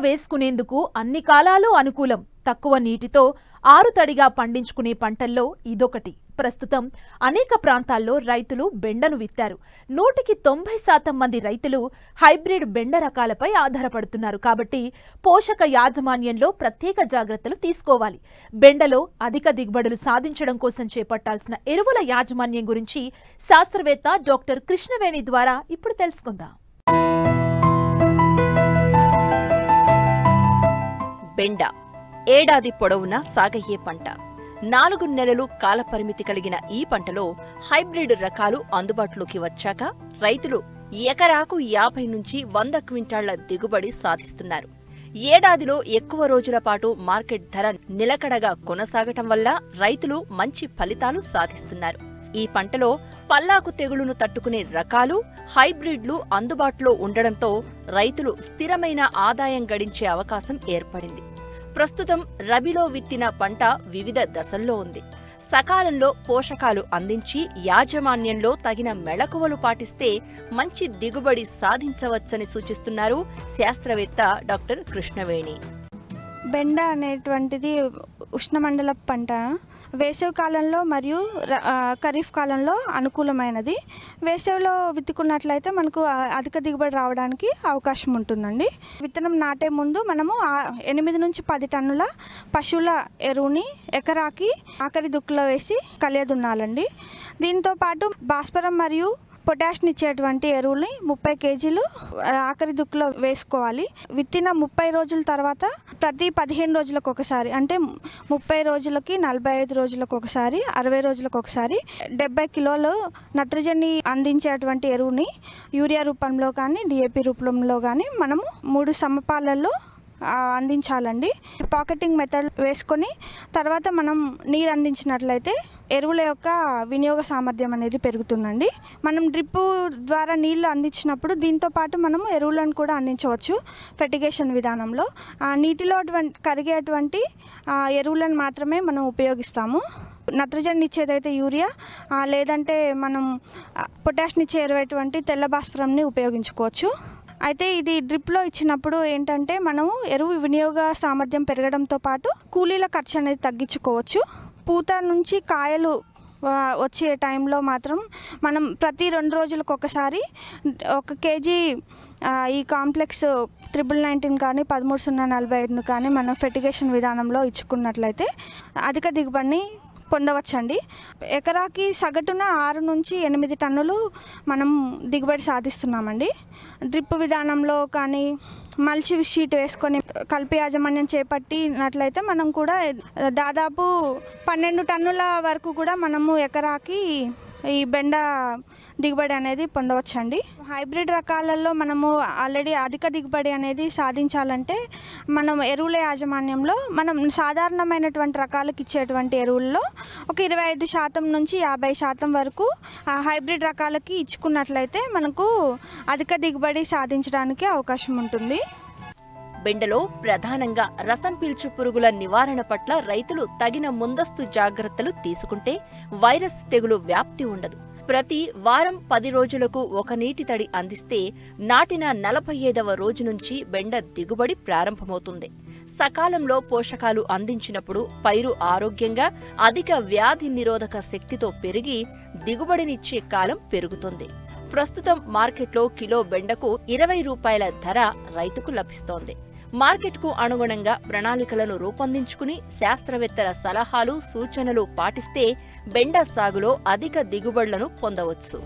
వేసుకునేందుకు అన్ని కాలాలు అనుకూలం. తక్కువ నీటితో ఆరుతడిగా పండించుకునే పంటల్లో ఇదొకటి. ప్రస్తుతం అనేక ప్రాంతాల్లో రైతులు బెండను విత్తారు. 100% మంది రైతులు హైబ్రిడ్ బెండ రకాలపై ఆధారపడుతున్నారు. కాబట్టి పోషక యాజమాన్యంలో ప్రత్యేక జాగ్రత్తలు తీసుకోవాలి. బెండలో అధిక దిగుబడులు సాధించడం కోసం చేపట్టాల్సిన ఎరువుల యాజమాన్యం గురించి శాస్త్రవేత్త డాక్టర్ కృష్ణవేణి ద్వారా ఇప్పుడు తెలుసుకుందాం. బెండ ఏడాది పొడవునా సాగయ్యే పంట. 4 నెలలు కాలపరిమితి కలిగిన ఈ పంటలో హైబ్రిడ్ రకాలు అందుబాటులోకి వచ్చాక రైతులు ఎకరాకు 50 నుంచి 100 క్వింటాళ్ల దిగుబడి సాధిస్తున్నారు. ఏడాదిలో ఎక్కువ రోజుల పాటు మార్కెట్ ధర నిలకడగా కొనసాగటం వల్ల రైతులు మంచి ఫలితాలు సాధిస్తున్నారు. ఈ పంటలో పల్లాకు తెగులును తట్టుకునే రకాలు, హైబ్రిడ్లు అందుబాటులో ఉండడంతో రైతులు స్థిరమైన ఆదాయం గడించే అవకాశం ఏర్పడింది. ప్రస్తుతం రబీలో విత్తిన పంట వివిధ దశల్లో ఉంది. సకాలంలో పోషకాలు అందించి యాజమాన్యంలో తగిన మెళకువలు పాటిస్తే మంచి దిగుబడి సాధించవచ్చని సూచిస్తున్నారు శాస్త్రవేత్త డాక్టర్ కృష్ణవేణి. బెండ అనేటువంటిది ఉష్ణమండల పంట. వేసవి కాలంలో మరియు ఖరీఫ్ కాలంలో అనుకూలమైనది. వేసవిలో విత్తుకున్నట్లయితే మనకు అధిక దిగుబడి రావడానికి అవకాశం ఉంటుందండి. విత్తనం నాటే ముందు మనము 8 నుంచి 10 టన్నుల పశువుల ఎరువుని ఎకరాకి ఆఖరి దుక్కులో వేసి కలియదున్నాలండి. దీంతో పాటు భాస్వరం మరియు పొటాష్ని ఇచ్చేటువంటి ఎరువుల్ని 30 కేజీలు ఆఖరి దుక్కులో వేసుకోవాలి. విత్తిన 30 రోజుల తర్వాత ప్రతి 15 రోజులకు ఒకసారి, అంటే 30 రోజులకి 45 రోజులకు ఒకసారి, 60 రోజులకు ఒకసారి 70 కిలోలు నత్రజని అందించేటువంటి ఎరువుని యూరియా రూపంలో కానీ డిఏపి రూపంలో కానీ మనము 3 సమపాలల్లో అందించాలండి. పాకెటింగ్ మెథడ్ వేసుకొని తర్వాత మనం నీరు అందించినట్లయితే ఎరువుల యొక్క వినియోగ సామర్థ్యం అనేది పెరుగుతుందండి. మనం డ్రిప్ ద్వారా నీళ్లు అందించినప్పుడు దీంతో పాటు మనము ఎరువులను కూడా అందించవచ్చు. ఫెర్టిగేషన్ విధానంలో నీటిలో కరిగేటువంటి ఎరువులను మాత్రమే మనం ఉపయోగిస్తాము. నత్రజని ఇచ్చేదైతే యూరియా, లేదంటే మనం పొటాష్ని ఇచ్చేటువంటి తెల్ల భాస్వరంని ఉపయోగించుకోవచ్చు. అయితే ఇది డ్రిప్లో ఇచ్చినప్పుడు ఏంటంటే మనము ఎరువు వినియోగ సామర్థ్యం పెరగడంతో పాటు కూలీల ఖర్చు అనేది తగ్గించుకోవచ్చు. పూత నుంచి కాయలు వచ్చే టైంలో మాత్రం మనం ప్రతి 2 రోజులకు ఒకసారి 1 కేజీ ఈ కాంప్లెక్స్ 1919 కానీ 13-0-45 కానీ మనం ఫెర్టిగేషన్ విధానంలో ఇచ్చుకున్నట్లయితే అధిక దిగుబడిని పొందవచ్చండి. ఎకరాకి సగటున 6 నుంచి 8 టన్నులు మనం దిగుబడి సాధిస్తున్నామండి. డ్రిప్ విధానంలో కానీ మల్చి షీట్ వేసుకొని కలిపి యాజమాన్యం చేపట్టినట్లయితే మనం కూడా దాదాపు 12 టన్నుల వరకు కూడా మనము ఎకరాకి ఈ బెండ దిగుబడి అనేది పొందవచ్చండి. హైబ్రిడ్ రకాలలో మనము ఆల్రెడీ అధిక దిగుబడి అనేది సాధించాలంటే మనం ఎరువుల యాజమాన్యంలో మనం సాధారణమైనటువంటి రకాలకు ఇచ్చేటువంటి ఎరువుల్లో ఒక 25% నుంచి 50% వరకు హైబ్రిడ్ రకాలకి ఇచ్చుకున్నట్లయితే మనకు అధిక దిగుబడి సాధించడానికి అవకాశం ఉంటుంది. బెండలో ప్రధానంగా రసం పీల్చు పురుగుల నివారణ పట్ల రైతులు తగిన ముందస్తు జాగ్రత్తలు తీసుకుంటే వైరస్ తెగులు వ్యాప్తి ఉండదు. ప్రతి వారం 10 రోజులకు ఒక నీటి తడి అందిస్తే నాటిన 45వ రోజు నుంచి బెండ దిగుబడి ప్రారంభమవుతుంది. సకాలంలో పోషకాలు అందించినప్పుడు పైరు ఆరోగ్యంగా అధిక వ్యాధి నిరోధక శక్తితో పెరిగి దిగుబడినిచ్చే కాలం పెరుగుతుంది. ప్రస్తుతం మార్కెట్లో కిలో బెండకు 20 రూపాయల ధర రైతుకు లభిస్తోంది. మార్కెట్కు అనుగుణంగా ప్రణాళికలను రూపొందించుకుని శాస్త్రవేత్తల సలహాలు, సూచనలు పాటిస్తే బెండ సాగులో అధిక దిగుబడులను పొందవచ్చు.